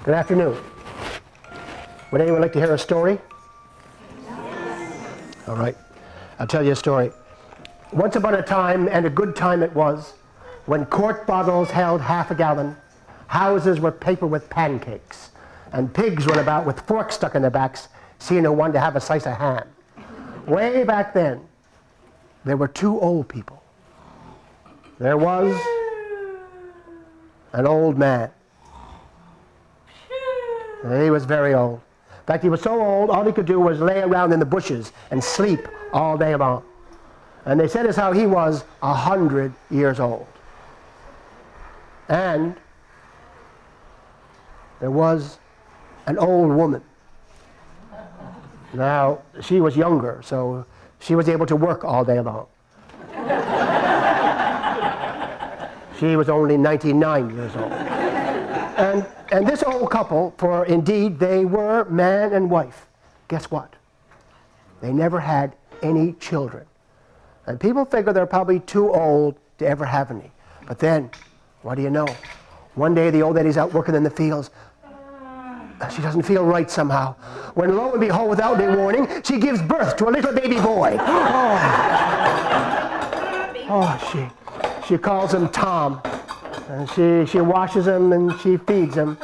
Good afternoon. Would anyone like to hear a story? Yes. All right. I'll tell you a story. Once upon a time, and a good time it was, when quart bottles held half a gallon, houses were papered with pancakes, and pigs run about with forks stuck in their backs, seeing who wanted to have a slice of ham. Way back then, there were two old people. There was an old man. And he was very old. In fact, he was so old, all he could do was lay around in the bushes and sleep all day long. And they said as how he was 100 years old. And there was an old woman. Now, she was younger, so she was able to work all day long. She was only 99 years old. And this old couple, for indeed they were man and wife, guess what? They never had any children. And people figure they're probably too old to ever have any. But then, what do you know? One day the old lady's out working in the fields. She doesn't feel right somehow. When lo and behold, without any warning, she gives birth to a little baby boy. She calls him Tom. And she washes him and she feeds him.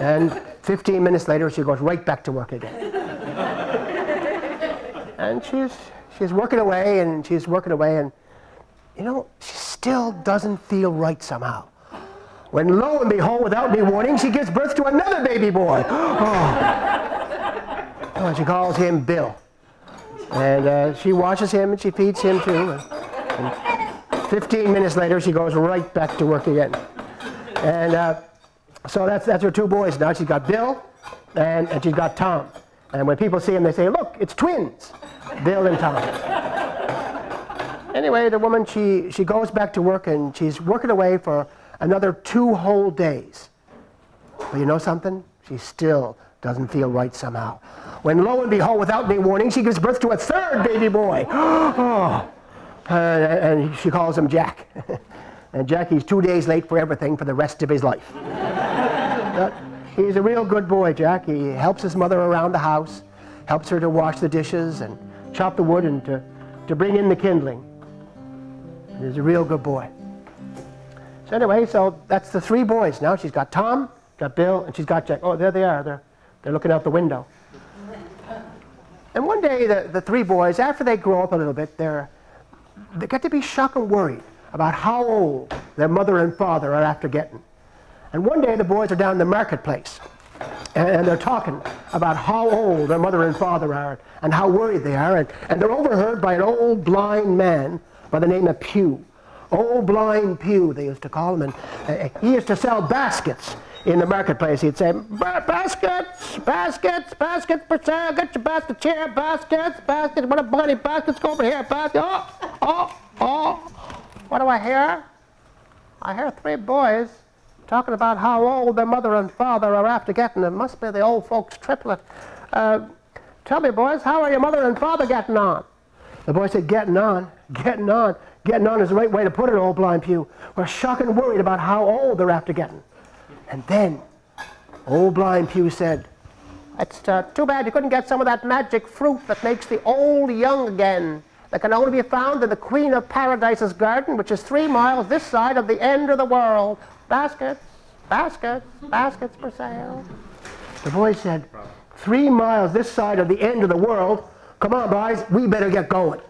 And 15 minutes later, she goes right back to work again. And she's working away and she's working away, and you know, she still doesn't feel right somehow. When lo and behold, without any warning, she gives birth to another baby boy. And she calls him Bill. And she washes him and she feeds him too. And 15 minutes later, she goes right back to work again. And so that's her two boys now. She's got Bill and she's got Tom. And when people see them, they say, look, it's twins, Bill and Tom. Anyway, the woman, she goes back to work and she's working away for another 2 whole days. But you know something? She still doesn't feel right somehow. When lo and behold, without any warning, she gives birth to a third baby boy. And she calls him Jack. And Jack, he's 2 days late for everything for the rest of his life. But he's a real good boy, Jack. He helps his mother around the house, helps her to wash the dishes and chop the wood and to bring in the kindling. He's a real good boy. So anyway, so that's the 3 boys now. She's got Tom, got Bill, and she's got Jack. Oh, there they are. They're looking out the window. And one day, the 3 boys, after they grow up a little bit, they get to be shocked and worried about how old their mother and father are after getting. And one day the boys are down in the marketplace and they're talking about how old their mother and father are and how worried they are, and they're overheard by an old blind man by the name of Pew. Old Blind Pew, they used to call him, and he used to sell baskets in the marketplace. He'd say, baskets for sale, get your baskets here, baskets, what a bunny, baskets, go over here, baskets, what do I hear? I hear 3 boys talking about how old their mother and father are after getting. It must be the old folks' triplet. Tell me, boys, how are your mother and father getting on? The boy said, getting on. Getting on is the right way to put it, Old Blind Pew. We're shocked and worried about how old they're after getting. And then, Old Blind Pew said, it's too bad you couldn't get some of that magic fruit that makes the old young again. That can only be found in the Queen of Paradise's garden, which is 3 miles this side of the end of the world. Baskets for sale. The boy said, 3 miles this side of the end of the world? Come on, boys, we better get going.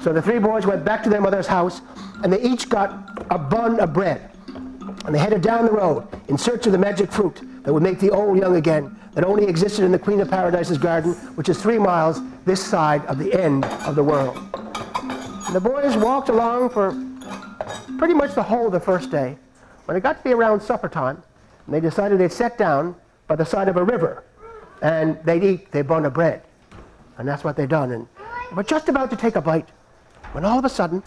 So the 3 boys went back to their mother's house, and they each got a bun of bread. And they headed down the road in search of the magic fruit that would make the old young again, that only existed in the Queen of Paradise's garden, which is 3 miles this side of the end of the world. And the boys walked along for pretty much the whole of the first day. When it got to be around supper time, they decided they'd sit down by the side of a river, and they'd eat their bun of bread. And that's what they'd done. And they were just about to take a bite, when all of a sudden,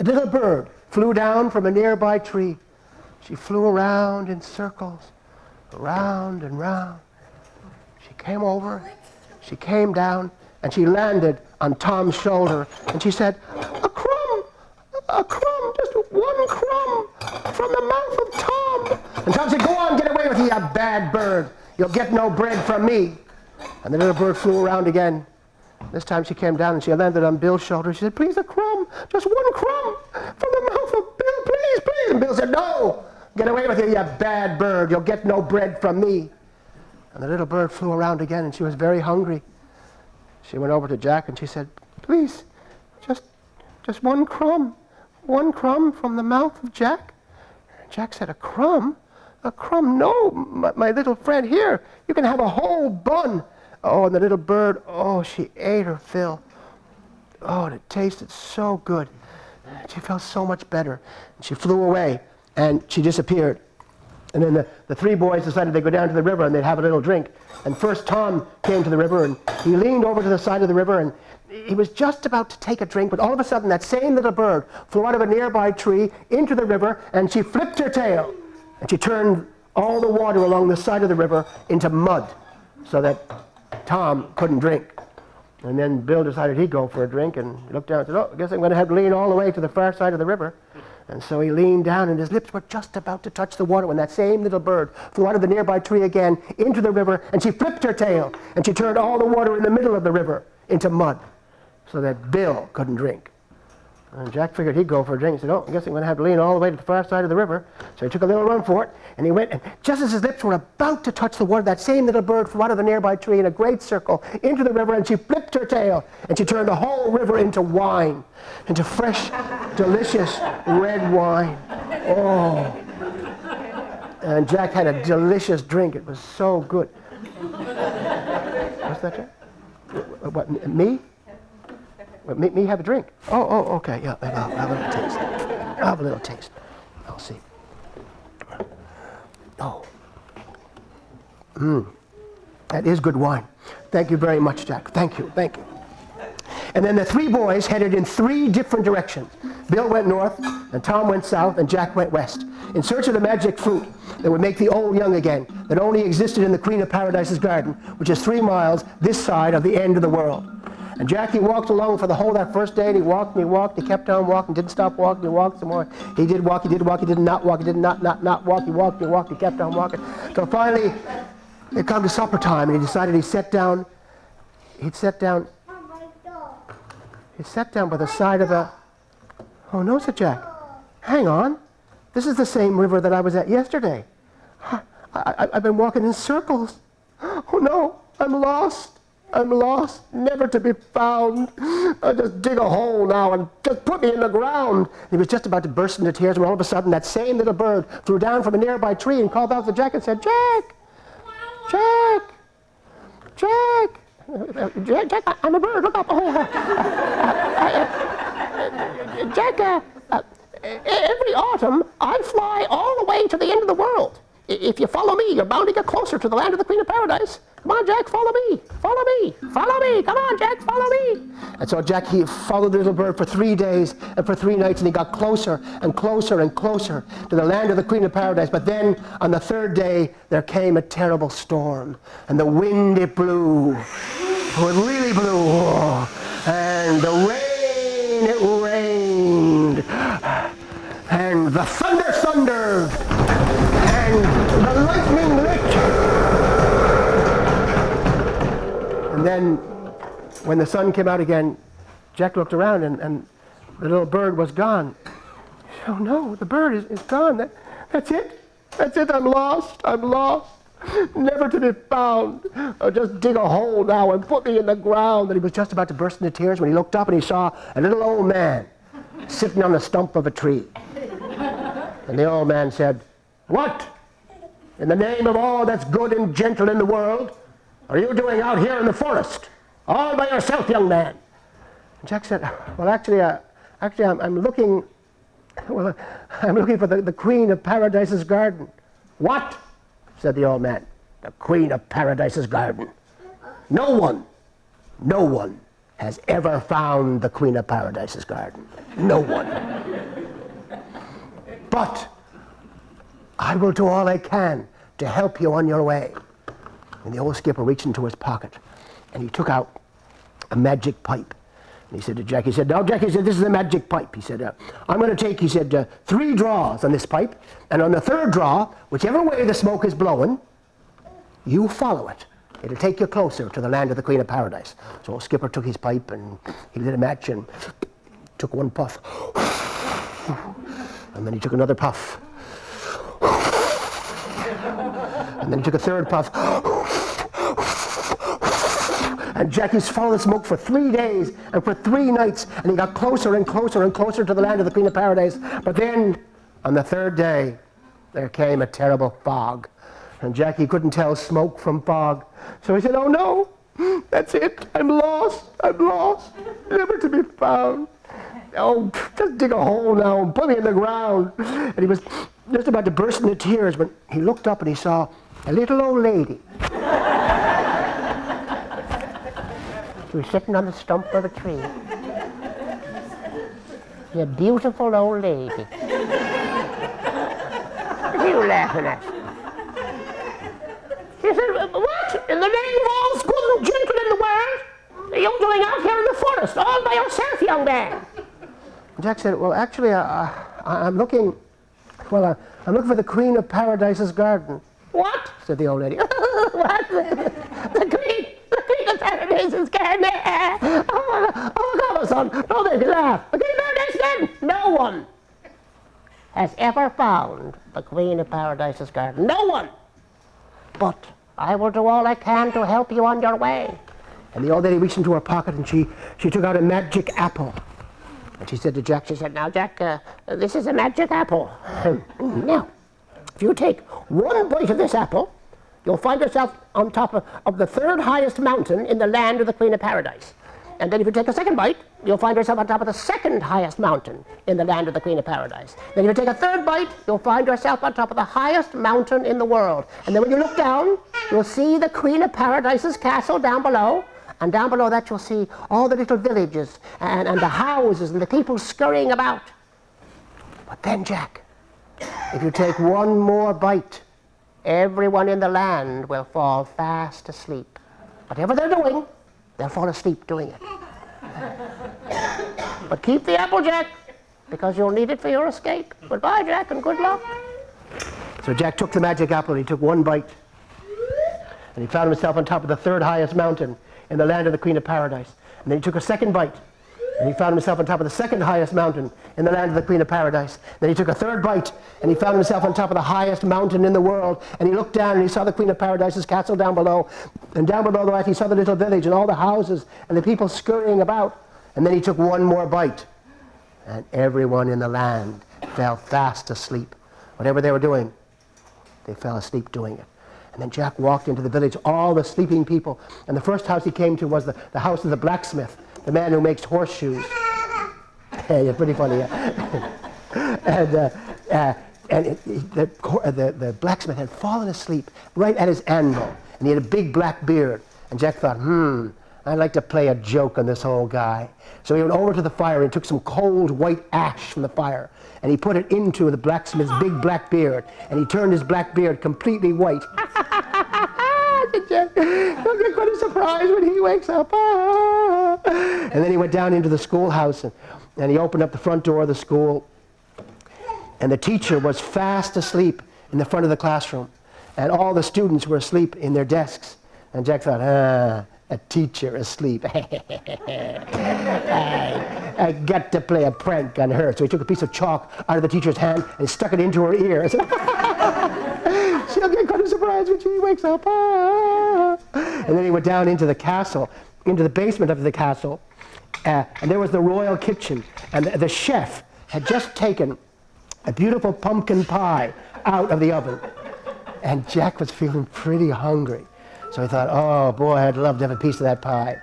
a little bird flew down from a nearby tree. She flew around in circles, round and round. She came over, she came down, and she landed on Tom's shoulder, and she said, a crumb, just 1 crumb from the mouth of Tom. And Tom said, go on, get away with you, you bad bird. you'll get no bread from me. And the little bird flew around again. This time she came down and she landed on Bill's shoulder. She said, please, a crumb, just one crumb from the mouth of Bill, please, please. And Bill said, no, get away with you, you bad bird. You'll get no bread from me. And the little bird flew around again, and she was very hungry. She went over to Jack and she said, please, just one crumb from the mouth of Jack. And Jack said, a crumb? A crumb? No, my little friend, here, you can have a whole bun. Oh, and the little bird, oh, she ate her fill. Oh, and it tasted so good. She felt so much better. And she flew away, and she disappeared. And then the three boys decided they'd go down to the river and they'd have a little drink. And first Tom came to the river, and he leaned over to the side of the river, and he was just about to take a drink, but all of a sudden that same little bird flew out of a nearby tree into the river, and she flipped her tail, and she turned all the water along the side of the river into mud, so that Tom couldn't drink. And then Bill decided he'd go for a drink, and he looked down and said, oh, I guess I'm going to have to lean all the way to the far side of the river. And so he leaned down, and his lips were just about to touch the water when that same little bird flew out of the nearby tree again into the river, and she flipped her tail, and she turned all the water in the middle of the river into mud, so that Bill couldn't drink. And Jack figured he'd go for a drink. He said, oh, I guess I'm going to have to lean all the way to the far side of the river. So he took a little run for it, and he went, and just as his lips were about to touch the water, that same little bird flew out of the nearby tree in a great circle into the river, and she flipped her tail, and she turned the whole river into wine, into fresh, delicious red wine. Oh. And Jack had a delicious drink. It was so good. What's that, Jack? What, me? Me have a drink? Oh, okay, yeah, I'll have a little taste. I'll have a little taste. I'll see. Oh. That is good wine. Thank you very much, Jack. Thank you. And then the three boys headed in three different directions. Bill went north, and Tom went south, and Jack went west, in search of the magic fruit that would make the old young again, that only existed in the Queen of Paradise's garden, which is 3 miles this side of the end of the world. And Jackie walked along for the whole of that first day, and he walked, he kept on walking, didn't stop walking, he walked some more. He did walk, he did not walk, he did not walk, he walked, he kept on walking. So finally, it come to supper time, and he decided he'd sit down by the side of a, oh no, said Jack, hang on, this is the same river that I was at yesterday. I've been walking in circles. Oh no, I'm lost, never to be found. I'll just dig a hole now and just put me in the ground. And he was just about to burst into tears when all of a sudden that same little bird flew down from a nearby tree and called out to Jack and said, Jack, I'm a bird, look up. Jack, every autumn I fly all the way to the end of the world. If you follow me, you're bound to get closer to the land of the Queen of Paradise. Come on, Jack, follow me. Come on, Jack, follow me. And so Jack, he followed the little bird for 3 days and for 3 nights, and he got closer and closer and closer to the land of the Queen of Paradise. But then, on the 3rd day, there came a terrible storm, and the wind, it blew. Oh, it really blew. And the rain, it rained. And the thunder thundered. And the lightning lit. And then, when the sun came out again, Jack looked around, and the little bird was gone. Oh no, the bird is gone. That's it, I'm lost. Never to be found. Oh, just dig a hole now and put me in the ground. And he was just about to burst into tears when he looked up and he saw a little old man sitting on the stump of a tree. And the old man said, what, in the name of all that's good and gentle in the world, are you doing out here in the forest, all by yourself, young man? And Jack said, well, actually, I'm looking for the Queen of Paradise's garden. What? Said the old man. The Queen of Paradise's garden. No one has ever found the Queen of Paradise's garden. No one. But I will do all I can to help you on your way. And the old skipper reached into his pocket, and he took out a magic pipe. And he said to Jack, now Jack, this is a magic pipe. He said, I'm going to take, 3 draws on this pipe, and on the 3rd draw, whichever way the smoke is blowing, You follow it. It'll take you closer to the land of the Queen of Paradise. So Skipper took his pipe and he lit a match and took one puff. And then he took another puff. And then he took a third puff. And Jackie's followed the smoke for 3 days and for 3 nights, and he got closer and closer and closer to the land of the Queen of Paradise. But then, on the 3rd day, there came a terrible fog. And Jackie couldn't tell smoke from fog. So he said, "Oh no, that's it. I'm lost, never to be found. Oh, just dig a hole now and put me in the ground." And he was just about to burst into tears when he looked up and he saw a little old lady. She was sitting on the stump of a tree. A beautiful old lady. What are you laughing at? She said, "What? In the name of all's good and gentle in the world, are you doing out here in the forest all by yourself, young man?" Jack said, "Well, actually, I'm looking for the Queen of Paradise's garden." "What?" said the old lady. "What? The Queen of Paradise's garden? Oh, come on, son, don't make me laugh. The Queen of Paradise garden? No one has ever found the Queen of Paradise's garden. No one. But I will do all I can to help you on your way." And the old lady reached into her pocket and she took out a magic apple. And she said to Jack, she said, "Now, Jack, this is a magic apple. Now, if you take one bite of this apple, you'll find yourself on top of the 3rd highest mountain in the land of the Queen of Paradise. And then if you take a second bite, you'll find yourself on top of the 2nd highest mountain in the land of the Queen of Paradise. Then if you take a 3rd bite, you'll find yourself on top of the highest mountain in the world. And then when you look down, you'll see the Queen of Paradise's castle down below. And down below that you'll see all the little villages and the houses and the people scurrying about. But then, Jack, if you take one more bite, everyone in the land will fall fast asleep. Whatever they're doing, they'll fall asleep doing it. But keep the apple, Jack, because you'll need it for your escape. Goodbye, Jack, and good luck." So Jack took the magic apple and he took one bite. And he found himself on top of the 3rd highest mountain in the land of the Queen of Paradise. And then he took a second bite. And he found himself on top of the 2nd highest mountain in the land of the Queen of Paradise. Then he took a 3rd bite, and he found himself on top of the highest mountain in the world. And he looked down, and he saw the Queen of Paradise's castle down below. And down below that, he saw the little village and all the houses and the people scurrying about. And then he took one more bite, and everyone in the land fell fast asleep. Whatever they were doing, they fell asleep doing it. And then Jack walked into the village, all the sleeping people. And the first house he came to was the house of the blacksmith, the man who makes horseshoes. Hey, it's pretty funny. The blacksmith had fallen asleep right at his anvil, and he had a big black beard. And Jack thought, I'd like to play a joke on this old guy. So he went over to the fire and took some cold white ash from the fire, and he put it into the blacksmith's big black beard, and he turned his black beard completely white. Jack, he'll get quite a surprise when he wakes up. And then he went down into the schoolhouse, and he opened up the front door of the school, and the teacher was fast asleep in the front of the classroom, and all the students were asleep in their desks. And Jack thought, a teacher asleep. I got to play a prank on her. So he took a piece of chalk out of the teacher's hand and stuck it into her ear. I said, she'll get quite a surprise when she wakes up. And then he went down into the castle, into the basement of the castle, and there was the royal kitchen. And the chef had just taken a beautiful pumpkin pie out of the oven. And Jack was feeling pretty hungry. So he thought, oh boy, I'd love to have a piece of that pie.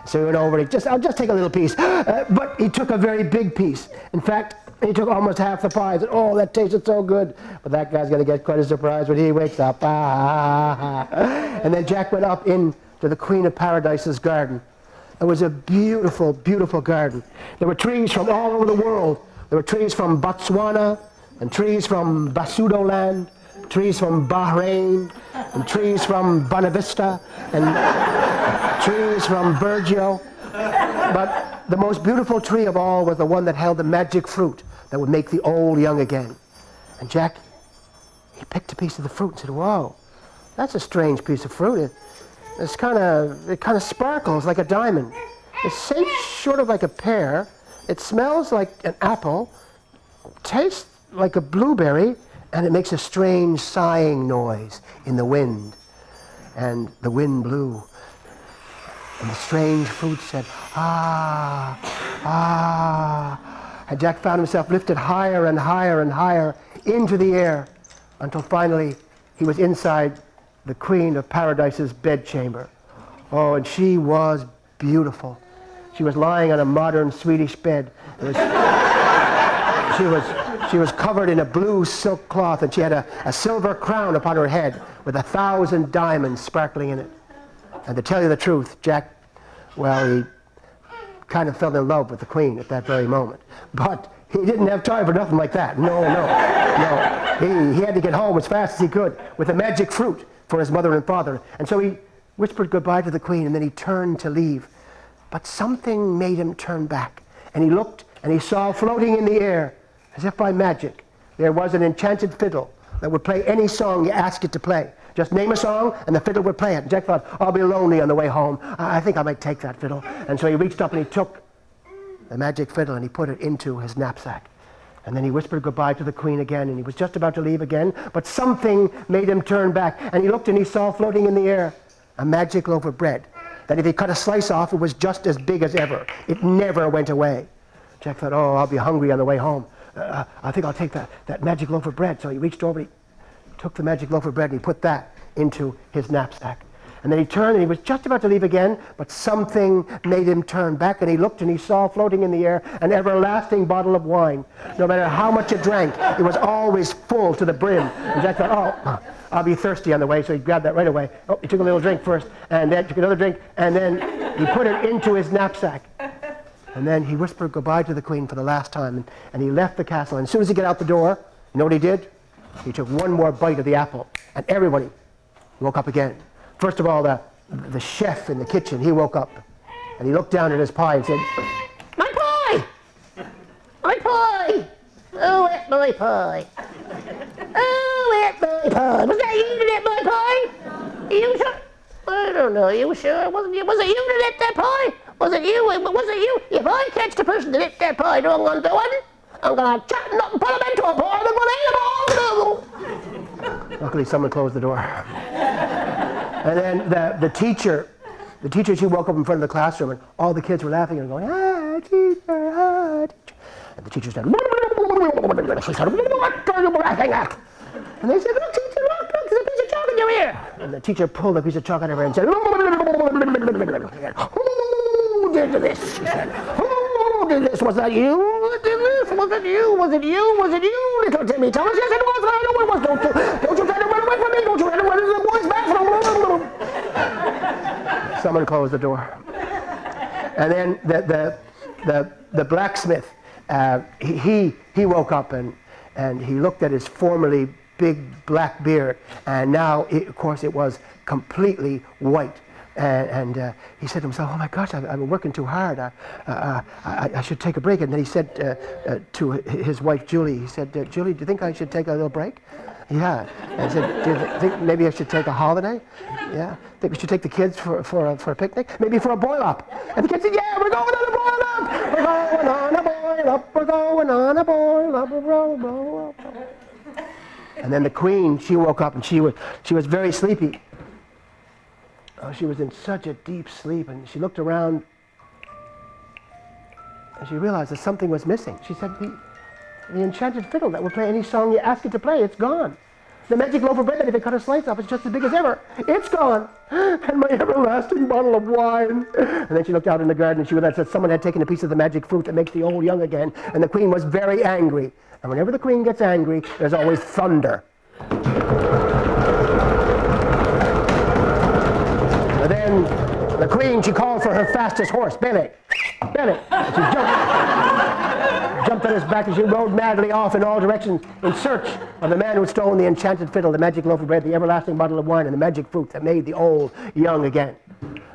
So he went over and I'll just take a little piece. But he took a very big piece. In fact, he took almost half the pie. He said, oh, that tasted so good. But that guy's going to get quite a surprise when he wakes up. And then Jack went up into the Queen of Paradise's garden. It was a beautiful, beautiful garden. There were trees from all over the world. There were trees from Botswana, and trees from Basutoland, trees from Bahrain, and trees from Bonavista, and trees from Burgio. But the most beautiful tree of all was the one that held the magic fruit that would make the old young again. And Jack, he picked a piece of the fruit and said, whoa, That's a strange piece of fruit. It kind of sparkles like a diamond. It's shaped sort of like a pear. It smells like an apple, tastes like a blueberry, and it makes a strange sighing noise in the wind. And the wind blew, and the strange fruit said, ah, ah. And Jack found himself lifted higher and higher and higher into the air until finally he was inside the Queen of Paradise's bedchamber. Oh, and she was beautiful. She was lying on a modern Swedish bed. She was covered in a blue silk cloth, and she had a silver crown upon her head with 1,000 diamonds sparkling in it. And to tell you the truth, Jack, well, he kind of fell in love with the Queen at that very moment. But he didn't have time for nothing like that. No. He had to get home as fast as he could with the magic fruit for his mother and father. And so he whispered goodbye to the Queen, and then he turned to leave. But something made him turn back. And he looked, and he saw floating in the air, as if by magic, there was an enchanted fiddle that would play any song you asked it to play. Just name a song, and the fiddle would play it. And Jack thought, I'll be lonely on the way home. I think I might take that fiddle. And so he reached up and he took the magic fiddle and he put it into his knapsack. And then he whispered goodbye to the Queen again, and he was just about to leave again, but something made him turn back. And he looked and he saw floating in the air a magic loaf of bread, that if he cut a slice off, it was just as big as ever. It never went away. Jack thought, oh, I'll be hungry on the way home. I think I'll take that magic loaf of bread. So he reached over, he took the magic loaf of bread, and he put that into his knapsack. And then he turned, and he was just about to leave again, but something made him turn back, and he looked, and he saw floating in the air an everlasting bottle of wine. No matter how much it drank, it was always full to the brim. And Jack thought, oh, I'll be thirsty on the way, so he grabbed that right away. Oh, he took a little drink first, and then took another drink, and then he put it into his knapsack. And then he whispered goodbye to the Queen for the last time, and he left the castle. And as soon as he got out the door, you know what he did? He took one more bite of the apple, and everybody woke up again. First of all, the chef in the kitchen, he woke up, and he looked down at his pie and said, my pie! My pie! Oh, it's my pie! Oh, it's my pie! Was that you that ate my pie? You sure? I don't know, you sure? Was it you that ate that pie? Was it you? Was it you? If I catch the person that ate that pie, you know what I'm going to do? I'm going to chop them up and put them into a pie, and I'm going to eat them all. Luckily, someone closed the door. And then the teacher, she woke up in front of the classroom, and all the kids were laughing and going, ah, teacher, ah, teacher. And the teacher said, she said, what are you laughing at? And they said, look, teacher, look, there's a piece of chalk in your ear. And the teacher pulled a piece of chalk out of her ear and said, who did this? She said, who did this? Was that you? Who did this? Was it you? Was it you? Was it you, little Timmy Thomas? Yes, it was. I know it was. Don't you try to run away from me. Don't you run away from the boys' bathroom. Someone closed the door. And then the blacksmith, he woke up and he looked at his formerly big black beard, and now, of course, it was completely white. And he said to himself, oh my gosh, I've been working too hard. I should take a break. And then he said to his wife, Julie, he said, Julie, do you think I should take a little break? Yeah. And he said, do you think maybe I should take a holiday? Yeah. Think we should take the kids for a picnic? Maybe for a boil-up? And the kids said, yeah, we're going on a boil-up. We're going on a boil-up. We're going on a boil-up. We're going on a boil-up. And then the Queen, she woke up, and she was very sleepy. Oh, she was in such a deep sleep, and she looked around, and she realized that something was missing. She said, the enchanted fiddle that will play any song you ask it to play, it's gone. The magic loaf of bread that if it cut a slice off, it's just as big as ever. It's gone. And my everlasting bottle of wine. And then she looked out in the garden, and she realized that someone had taken a piece of the magic fruit that makes the old young again, and the Queen was very angry. And whenever the Queen gets angry, there's always thunder. And then the Queen, she called for her fastest horse, Billy. Billy. And she jumped on his back, and she rode madly off in all directions in search of the man who had stolen the enchanted fiddle, the magic loaf of bread, the everlasting bottle of wine, and the magic fruit that made the old young again.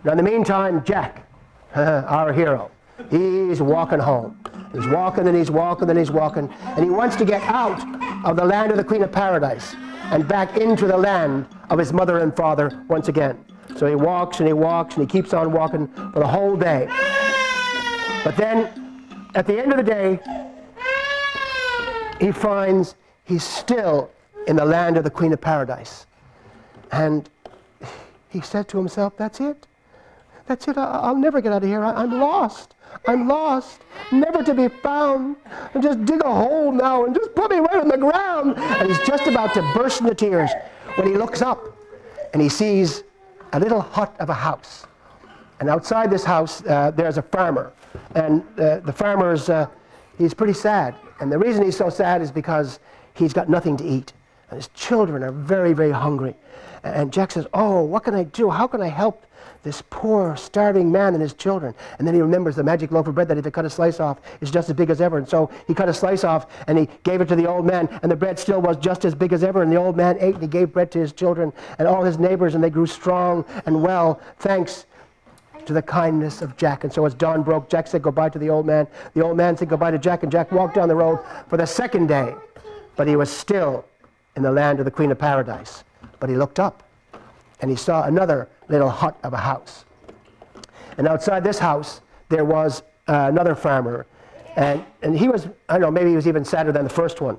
Now in the meantime, Jack, our hero, he's walking home. He's walking and he's walking and he's walking, and he wants to get out of the land of the Queen of Paradise. and back into the land of his mother and father once again. So he walks and he walks and he keeps on walking for the whole day. But then, at the end of the day, he finds he's still in the land of the Queen of Paradise. And he said to himself, that's it. That's it. I'll never get out of here. I'm lost. I'm lost. Never to be found. And just dig a hole now and just put me right on the ground. And he's just about to burst into tears when he looks up and he sees a little hut of a house. And outside this house, there's a farmer. And the farmer's, he's pretty sad. And the reason he's so sad is because he's got nothing to eat. And his children are very, very hungry. And Jack says, oh, what can I do? How can I help this poor, starving man and his children? And then he remembers the magic loaf of bread that if he cut a slice off, is just as big as ever. And so he cut a slice off and he gave it to the old man, and the bread still was just as big as ever. And the old man ate and he gave bread to his children and all his neighbors, and they grew strong and well, thanks to the kindness of Jack. And so as dawn broke, Jack said goodbye to the old man. The old man said goodbye to Jack, and Jack walked down the road for the second day. But he was still in the land of the Queen of Paradise. But he looked up and he saw another little hut of a house. And outside this house, there was another farmer. And he was, I don't know, maybe he was even sadder than the first one.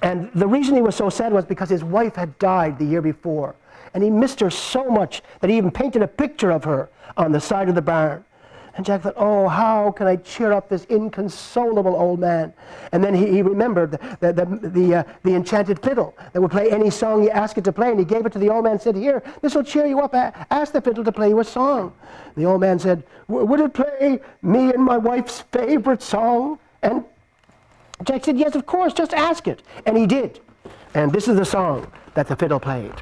And the reason he was so sad was because his wife had died the year before. And he missed her so much that he even painted a picture of her on the side of the barn. And Jack thought, oh, how can I cheer up this inconsolable old man? And then he remembered the enchanted fiddle that would play any song you ask it to play. And he gave it to the old man and said, here, this will cheer you up. Ask the fiddle to play you a song. The old man said, would it play me and my wife's favorite song? And Jack said, yes, of course, just ask it. And he did. And this is the song that the fiddle played.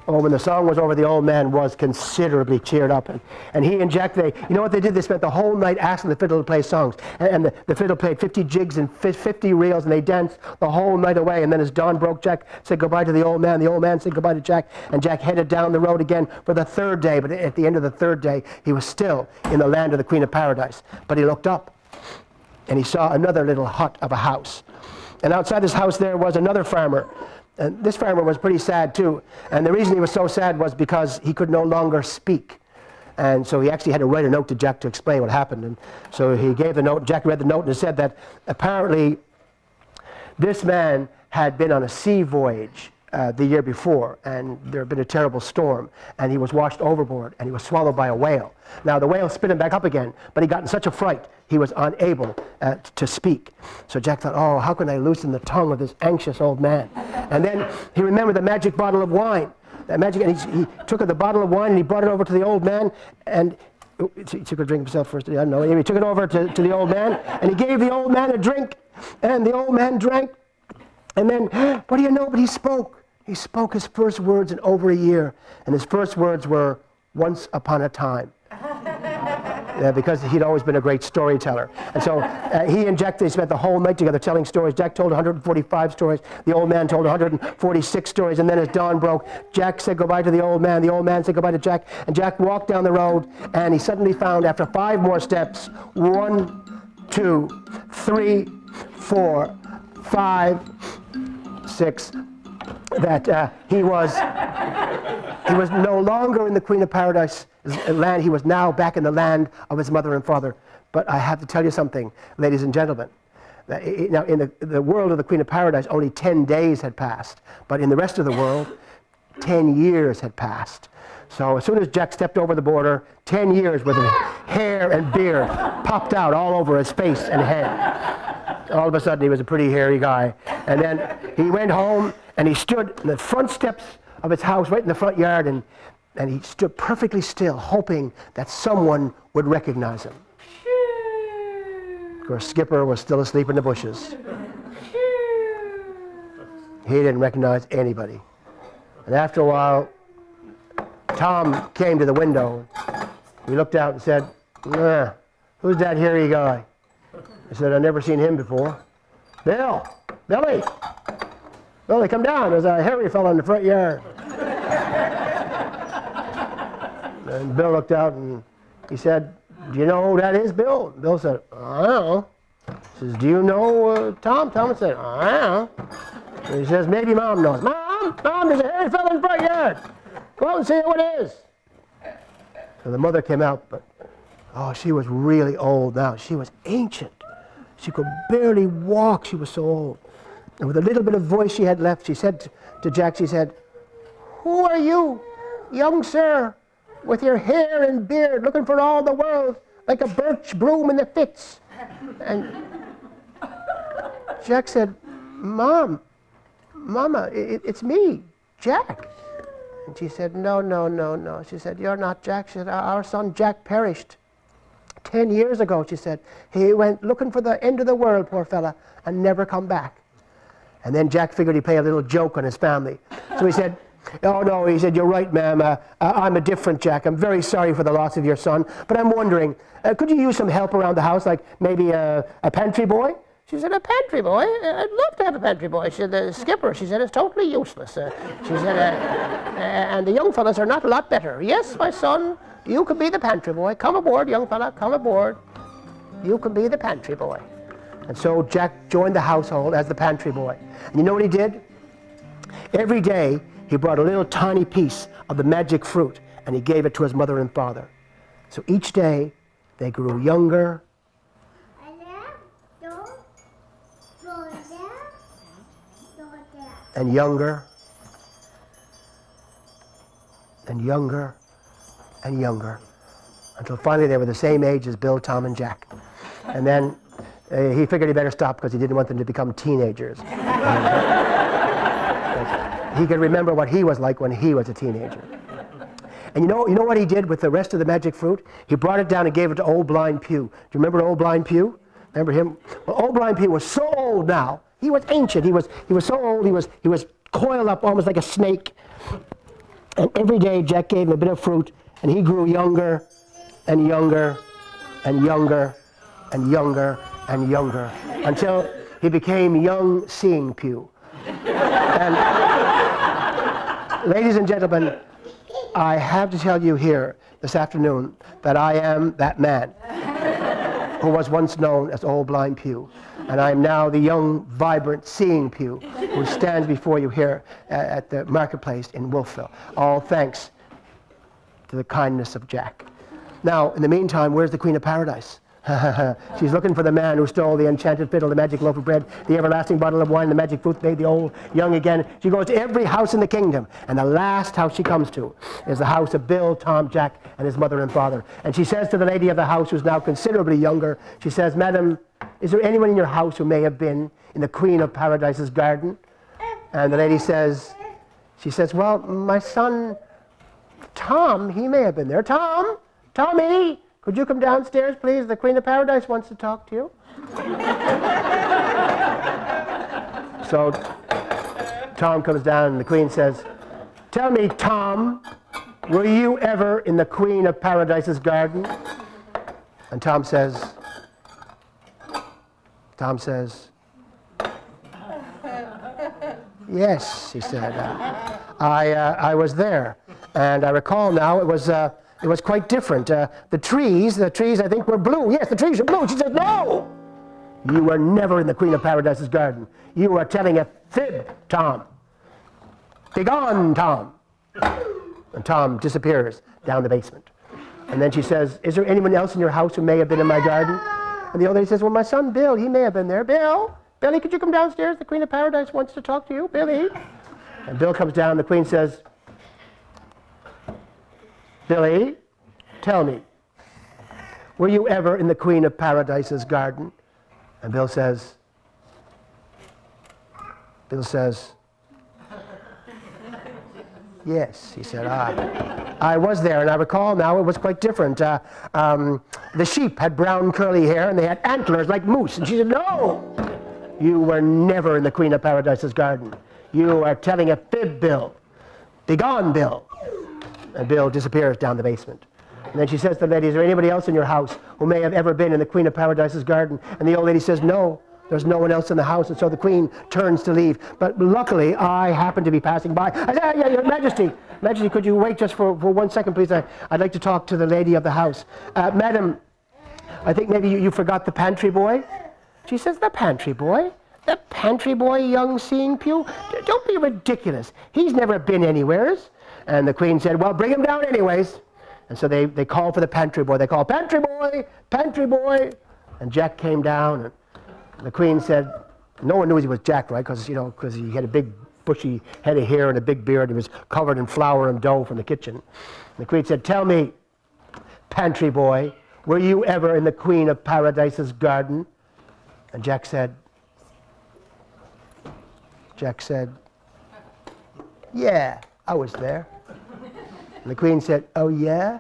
Oh, when the song was over, the old man was considerably cheered up. And he and Jack, you know what they did? They spent the whole night asking the fiddle to play songs. And the fiddle played 50 jigs and 50 reels, and they danced the whole night away. And then as dawn broke, Jack said goodbye to the old man. The old man said goodbye to Jack. And Jack headed down the road again for the third day. But at the end of the third day, he was still in the land of the Queen of Paradise. But he looked up, and he saw another little hut of a house. And outside this house there was another farmer. And this farmer was pretty sad too. And the reason he was so sad was because he could no longer speak. And so he actually had to write a note to Jack to explain what happened. And so he gave the note. Jack read the note and it said that apparently this man had been on a sea voyage the year before, and there had been a terrible storm, and he was washed overboard, and he was swallowed by a whale. Now the whale spit him back up again, but he got in such a fright he was unable to speak. So Jack thought, oh, how can I loosen the tongue of this anxious old man? And then he remembered the magic bottle of wine. And he took the bottle of wine and he brought it over to the old man, and he took a drink himself first. I don't know. He took it over to the old man, and he gave the old man a drink, and the old man drank. And then, what do you know? But he spoke. He spoke his first words in over a year, and his first words were, once upon a time. Because he'd always been a great storyteller. And so he and Jack, they spent the whole night together telling stories. Jack told 145 stories. The old man told 146 stories. And then as dawn broke, Jack said goodbye to the old man. The old man said goodbye to Jack. And Jack walked down the road, and he suddenly found, after 5 more steps, 1, 2, 3, 4, 5, 6, that he was no longer in the Queen of Paradise land. He was now back in the land of his mother and father. But I have to tell you something, ladies and gentlemen. Now, in the world of the Queen of Paradise, only 10 days had passed. But in the rest of the world, 10 years had passed. So as soon as Jack stepped over the border, 10 years with his hair and beard popped out all over his face and head. All of a sudden, he was a pretty hairy guy. And then he went home, and he stood in the front steps of his house, right in the front yard, and he stood perfectly still, hoping that someone would recognize him. Of course, Skipper was still asleep in the bushes. He didn't recognize anybody. And after a while, Tom came to the window. He looked out and said, who's that hairy guy? I said, I've never seen him before. Billy, come down. There's a hairy fellow in the front yard. And Bill looked out and he said, do you know who that is, Bill? Bill said, I don't know. He says, do you know Tom? Tom said, I don't know. And he says, maybe Mom knows. Mom, there's a hairy fella in the front yard. Go out and see who it is. So the mother came out, but she was really old now. She was ancient. She could barely walk. She was so old. And with a little bit of voice she had left, she said to Jack, she said, who are you, young sir, with your hair and beard, looking for all the world like a birch broom in the fits? And Jack said, Mama, it's me, Jack. And she said, no. She said, you're not Jack. She said, our son Jack perished 10 years ago, she said. He went looking for the end of the world, poor fella, and never come back. And then Jack figured he'd play a little joke on his family. So he said, oh no, he said, you're right, ma'am. I'm a different Jack. I'm very sorry for the loss of your son, but I'm wondering, could you use some help around the house, like maybe a pantry boy? She said, a pantry boy? I'd love to have a pantry boy. She said, the skipper, she said, it's totally useless. She said, and the young fellas are not a lot better. Yes, my son, you could be the pantry boy. Come aboard, young fella, come aboard. You can be the pantry boy. And so Jack joined the household as the pantry boy. And you know what he did? Every day, he brought a little tiny piece of the magic fruit, and he gave it to his mother and father. So each day, they grew younger and younger and younger and younger, until finally they were the same age as Bill, Tom, and Jack. And then he figured he better stop because he didn't want them to become teenagers. He could remember what he was like when he was a teenager. And you know what he did with the rest of the magic fruit? He brought it down and gave it to Old Blind Pew. Do you remember Old Blind Pew? Remember him? Well, Old Blind Pew was so old now. He was ancient. He was so old. He was coiled up almost like a snake. And every day Jack gave him a bit of fruit, and he grew younger and younger and younger and younger and younger until he became young Seeing Pew. And ladies and gentlemen, I have to tell you here this afternoon that I am that man who was once known as Old Blind Pew. And I am now the young, vibrant Seeing Pew who stands before you here at the marketplace in Wolfville. All thanks to the kindness of Jack. Now, in the meantime, where's the Queen of Paradise? She's looking for the man who stole the enchanted fiddle, the magic loaf of bread, the everlasting bottle of wine, the magic fruit made the old young again. She goes to every house in the kingdom, and the last house she comes to is the house of Bill, Tom, Jack, and his mother and father. And she says to the lady of the house, who's now considerably younger, she says, Madam, is there anyone in your house who may have been in the Queen of Paradise's garden? And the lady says, she says, well, my son, Tom, he may have been there. Tommy, could you come downstairs, please? The Queen of Paradise wants to talk to you. So Tom comes down and the Queen says, tell me, Tom, were you ever in the Queen of Paradise's garden? And Tom says, yes, he said, I was there. And I recall now it was quite different. The trees, I think, were blue. Yes, the trees were blue. She said, no! You were never in the Queen of Paradise's garden. You are telling a fib, Tom. Begone, Tom. And Tom disappears down the basement. And then she says, is there anyone else in your house who may have been in my garden? And the old lady says, well, my son Bill, he may have been there. Billy, could you come downstairs? The Queen of Paradise wants to talk to you. Billy. And Bill comes down. The Queen says, Billy, tell me, were you ever in the Queen of Paradise's garden? And Bill says, yes, he said, I was there, and I recall now it was quite different. The sheep had brown curly hair, and they had antlers like moose. And she said, no, you were never in the Queen of Paradise's garden. You are telling a fib, Bill. Begone, Bill. And Bill disappears down the basement. And then she says to the lady, is there anybody else in your house who may have ever been in the Queen of Paradise's garden? And the old lady says, no, There's no one else in the house, and so the Queen turns to leave. But luckily, I happen to be passing by. I said, yeah, Your Majesty, could you wait just for 1 second, please? I'd like to talk to the lady of the house. Madam, I think maybe you forgot the pantry boy. She says, the pantry boy? The pantry boy, young seeing Pew? Don't be ridiculous. He's never been anywheres. And the Queen said, well, bring him down anyways. And so they called for the pantry boy. They called, pantry boy, pantry boy. And Jack came down, and the Queen said, no one knew he was Jack, right? Because he had a big bushy head of hair and a big beard. He was covered in flour and dough from the kitchen. And the Queen said, tell me, pantry boy, were you ever in the Queen of Paradise's garden? And Jack said, yeah, I was there. And the Queen said, oh yeah?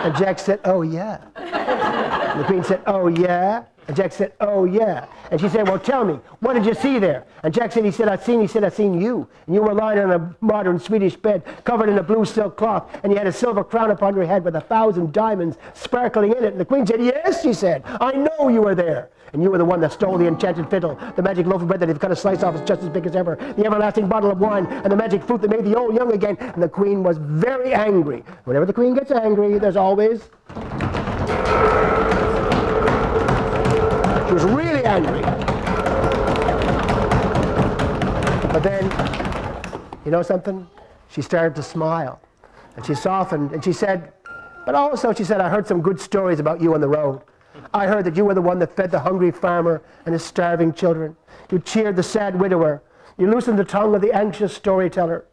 And Jack said, oh yeah. And the Queen said, oh yeah? And Jack said, oh yeah. And she said, well, tell me, what did you see there? And Jack said, I seen you. And you were lying on a modern Swedish bed, covered in a blue silk cloth, and you had a silver crown upon your head with 1,000 diamonds sparkling in it. And the Queen said, yes, she said, I know you were there. And you were the one that stole the enchanted fiddle, the magic loaf of bread that if cut a slice off is just as big as ever, the everlasting bottle of wine, and the magic fruit that made the old young again. And the Queen was very angry. Whenever the Queen gets angry, there's always... She was really angry. But then, you know something? She started to smile. And she softened, and she said, but also, she said, I heard some good stories about you on the road. I heard that you were the one that fed the hungry farmer and his starving children. You cheered the sad widower. You loosened the tongue of the anxious storyteller.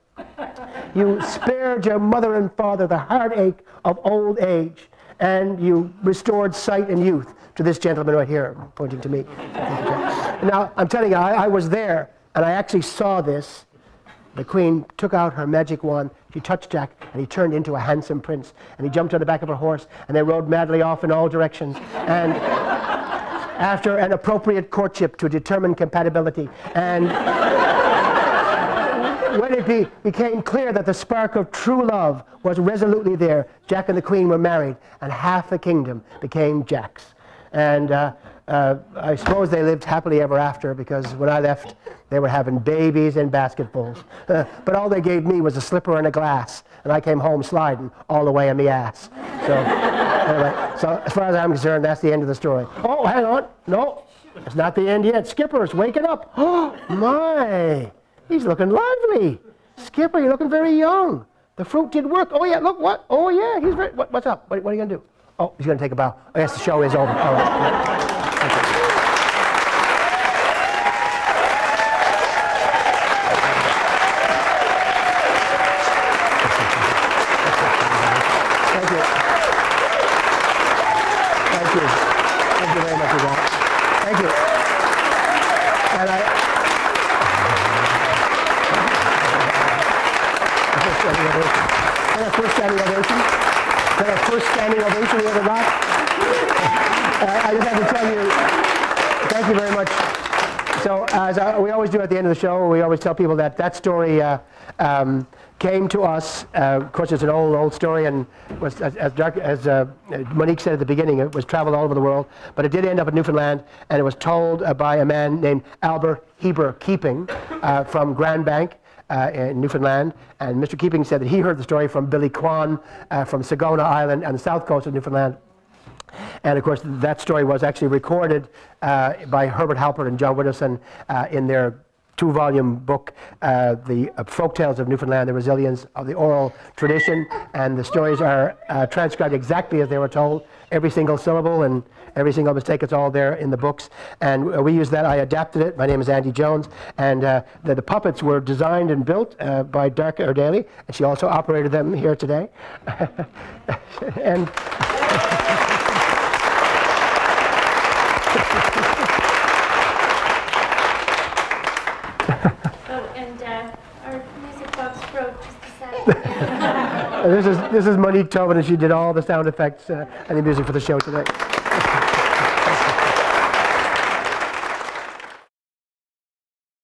You spared your mother and father the heartache of old age. And you restored sight and youth to this gentleman right here, pointing to me. Now, I'm telling you, I was there, and I actually saw this. The Queen took out her magic wand, she touched Jack, and he turned into a handsome prince. And he jumped on the back of her horse, and they rode madly off in all directions. And after an appropriate courtship to determine compatibility, and when it became clear that the spark of true love was resolutely there, Jack and the Queen were married, and half the kingdom became Jack's. And I suppose they lived happily ever after, because when I left, they were having babies in basketfuls. But all they gave me was a slipper and a glass, and I came home sliding all the way in the ass. So, anyway, so as far as I'm concerned, that's the end of the story. Oh, hang on. No, it's not the end yet. Skipper's waking up. Oh, my. He's looking lively. Skipper, you're looking very young. The fruit did work. Oh, yeah, look, what? Oh, yeah, he's very... What's up? What are you going to do? Oh, he's going to take a bow. Oh, yes, the show is over. All right. Thank you. Thank you. Thank you very much for that. Thank you. And first standing ovation. Is that our first standing ovation we ever got? I just have to tell you, thank you very much. So, as we always do at the end of the show, we always tell people that story came to us. Of course, it's an old story, and was as Monique said at the beginning, it was traveled all over the world. But it did end up in Newfoundland, and it was told by a man named Albert Heber Keeping from Grand Bank. In Newfoundland, and Mr. Keeping said that he heard the story from Billy Kwan from Sagona Island on the south coast of Newfoundland. And of course, that story was actually recorded by Herbert Halpert and John Widdowson in their 2-volume book, The Folktales of Newfoundland, The Resilience of the Oral Tradition. And the stories are transcribed exactly as they were told, every single syllable and every single mistake. It's all there in the books. And we used that. I adapted it. My name is Andy Jones. And the puppets were designed and built by Darka Erdelji, and she also operated them here today. And our music box broke just a second. This is Monique Tobin, and she did all the sound effects and the music for the show today.